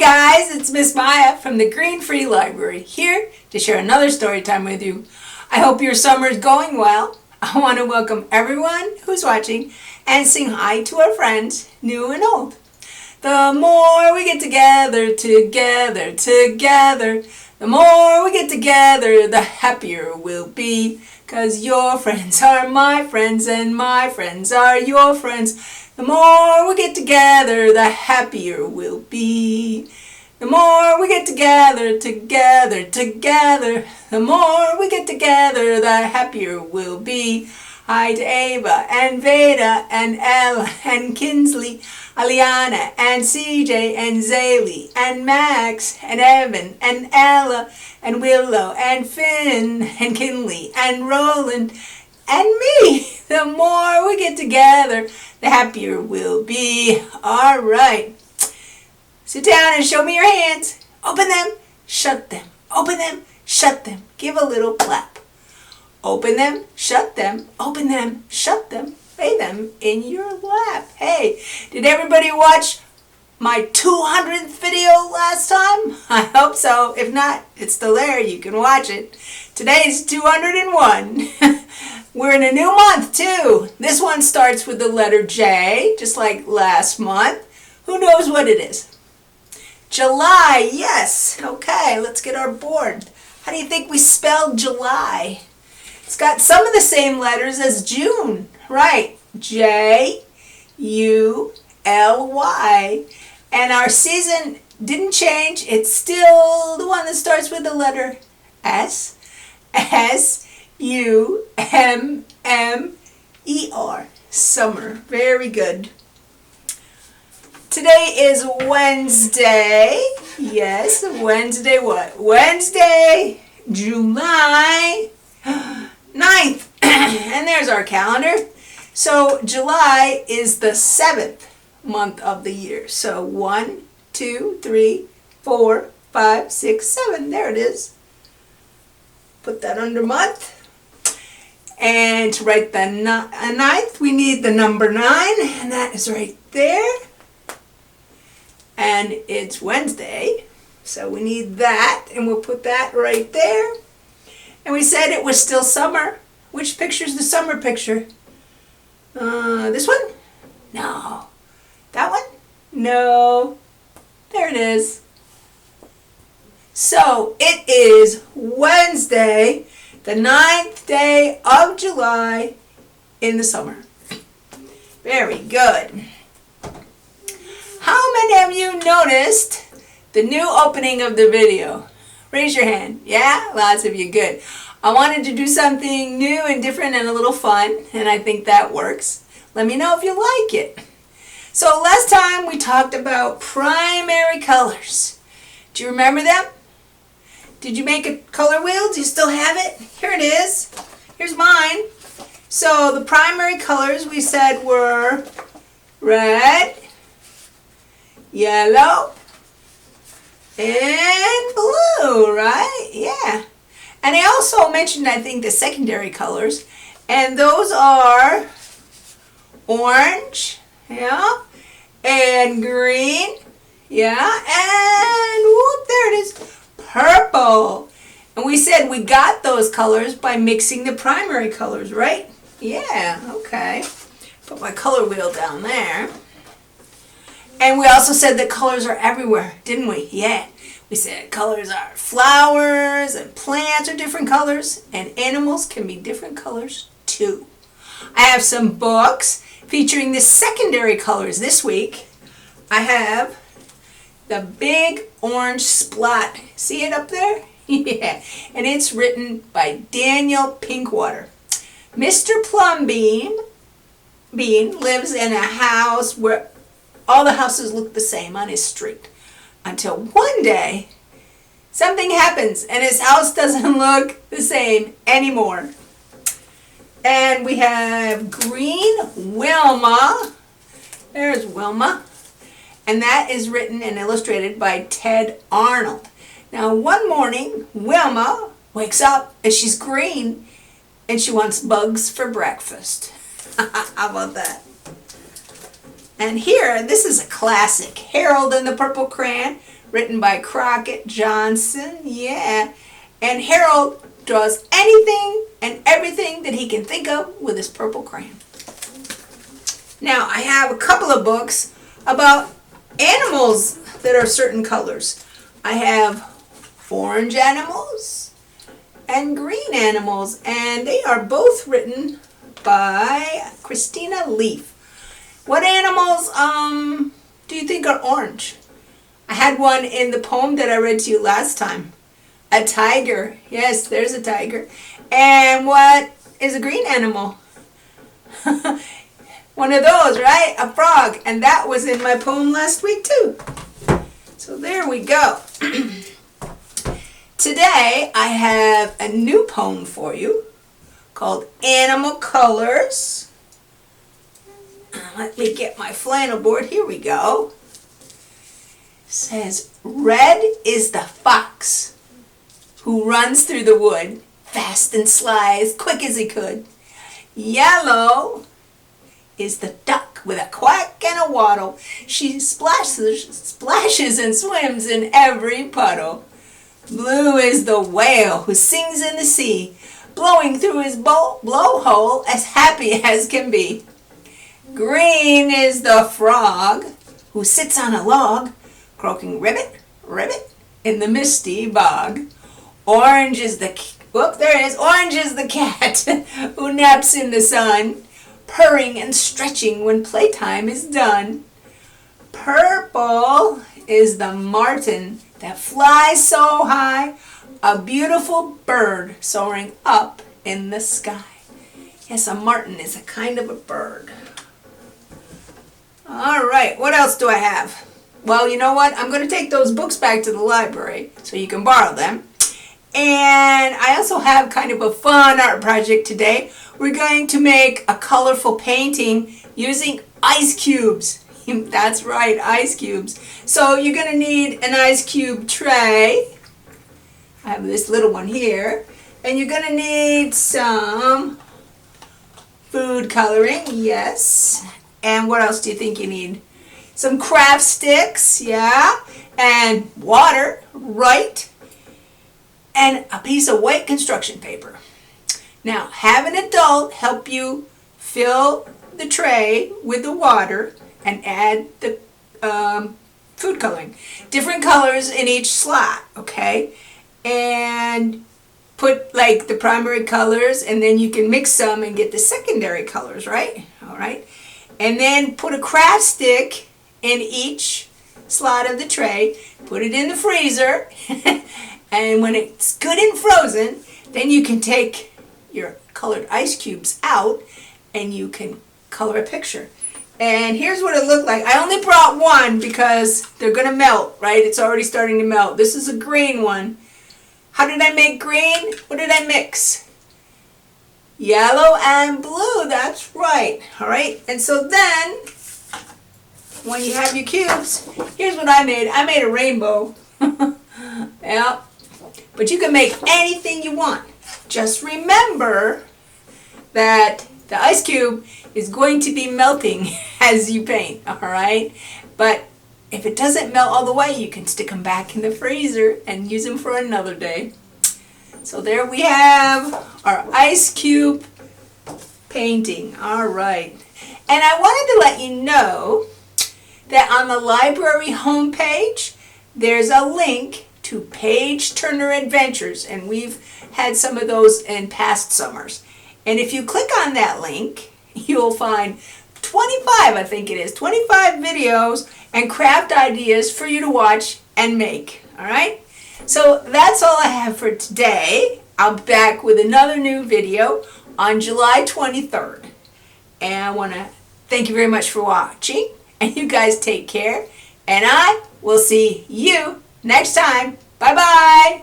guys, it's Miss Maya from the Green Free Library, here to share another story time with you. I hope your summer is going well. I want to welcome everyone who's watching and sing hi to our friends, new and old. The more we get together, the more we get together, the happier we'll be. 'Cause your friends are my friends and my friends are your friends. The more we get together, the happier we'll be. The more we get together, the more we get together, the happier we'll be. Hi to Ava and Veda and Ella and Kinsley, Aliana and CJ and Zaylee and Max and Evan and Ella and Willow and Finn and Kinley and Roland and me. The more we get together, the happier we'll be. All right. Sit down and show me your hands. Open them, shut them. Open them, shut them. Give a little clap. Open them, shut them. Open them, shut them. Lay them in your lap. Hey, did everybody watch my 200th video last time? I hope so. If not, it's still there. You can watch it. Today's 201. We're in a new month too. This one starts with the letter J, just like last month. Who knows what it is? July, yes. Okay, let's get our board. How do you think we spelled July? It's got some of the same letters as June, right? J-U-L-Y. And our season didn't change. It's still the one that starts with the letter S. S-U-M-M-E-R. Summer. Very good. Today is Wednesday. Yes, Wednesday what? Wednesday, July 9th. And there's our calendar. So July is the 7th month of the year. So 1, 2, 3, 4, 5, 6, 7. There it is. Put that under month. And to write the 9th, we need the number 9. And that is right there. And it's Wednesday. So we need that. And we'll put that right there. And we said it was still summer. Which picture's the summer picture? This one? No. That one? No. There it is. So it is Wednesday, the 9th day of July in the summer. Very good. How many of you noticed the new opening of the video? Raise your hand. Yeah? Lots of you. Good. I wanted to do something new and different and a little fun, and I think that works. Let me know if you like it. So last time we talked about primary colors. Do you remember them? Did you make a color wheel? Do you still have it? Here it is. Here's mine. So the primary colors we said were red, yellow, and blue, right? Yeah. And I also mentioned, I think, the secondary colors. And those are orange, yeah, and green, yeah, and whoop, there it is, purple. And we said we got those colors by mixing the primary colors, right? Yeah, okay. Put my color wheel down there. And we also said that colors are everywhere, didn't we? Yeah. We said colors are flowers and plants are different colors and animals can be different colors too. I have some books featuring the secondary colors this week. I have the Big Orange Splot. See it up there? Yeah. And it's written by Daniel Pinkwater. Mr. Plumbean lives in a house where all the houses look the same on his street. Until one day, something happens and his house doesn't look the same anymore. And we have green Wilma. There's Wilma. And that is written and illustrated by Tedd Arnold. Now one morning, Wilma wakes up and she's green and she wants bugs for breakfast. How about that? And here, this is a classic. Harold and the Purple Crayon, written by Crockett Johnson. Yeah. And Harold draws anything and everything that he can think of with his purple crayon. Now, I have a couple of books about animals that are certain colors. I have orange animals and green animals, and they are both written by Christina Leaf. What animals do you think are orange? I had one in the poem that I read to you last time. A tiger. Yes, there's a tiger. And what is a green animal? One of those, right? A frog. And that was in my poem last week too. So there we go. Today I have a new poem for you called Animal Colors. Let me get my flannel board. Here we go. It says, red is the fox who runs through the wood, fast and sly, as quick as he could. Yellow is the duck with a quack and a waddle. She splashes and swims in every puddle. Blue is the whale who sings in the sea, blowing through his blowhole as happy as can be. Green is the frog who sits on a log, croaking ribbit, ribbit in the misty bog. Orange is the Orange is the cat who naps in the sun, purring and stretching when playtime is done. Purple is the martin that flies so high, a beautiful bird soaring up in the sky. Yes, a martin is a kind of a bird. All right, what else do I have? Well, you know what? I'm going to take those books back to the library so you can borrow them. And I also have kind of a fun art project today. We're going to make a colorful painting using ice cubes. That's right, ice cubes. So you're going to need an ice cube tray. I have this little one here. And you're going to need some food coloring, yes. And what else do you think you need? Some craft sticks, yeah. And water, right. And a piece of white construction paper. Now, have an adult help you fill the tray with the water and add the food coloring. Different colors in each slot, okay? And put like the primary colors, and then you can mix some and get the secondary colors, right? All right. And then put a craft stick in each slot of the tray. Put it in the freezer. And when it's good and frozen, then you can take your colored ice cubes out and you can color a picture. And here's what it looked like. I only brought one because they're going to melt, right? It's already starting to melt. This is a green one. How did I make green? What did I mix? Yellow and blue, that's right. All right, and so then, when you have your cubes, here's what I made. I made a rainbow. Yeah, but you can make anything you want. Just remember that the ice cube is going to be melting as you paint, all right? But if it doesn't melt all the way, you can stick them back in the freezer and use them for another day. So there we have our ice cube painting. All right. And I wanted to let you know that on the library homepage, there's a link to Page Turner Adventures, and we've had some of those in past summers. And if you click on that link, you'll find 25, I think it is, 25 videos and craft ideas for you to watch and make. All right? So that's all I have for today. I'll be back with another new video on July 23rd. And I want to thank you very much for watching. And you guys take care. And I will see you next time. Bye-bye.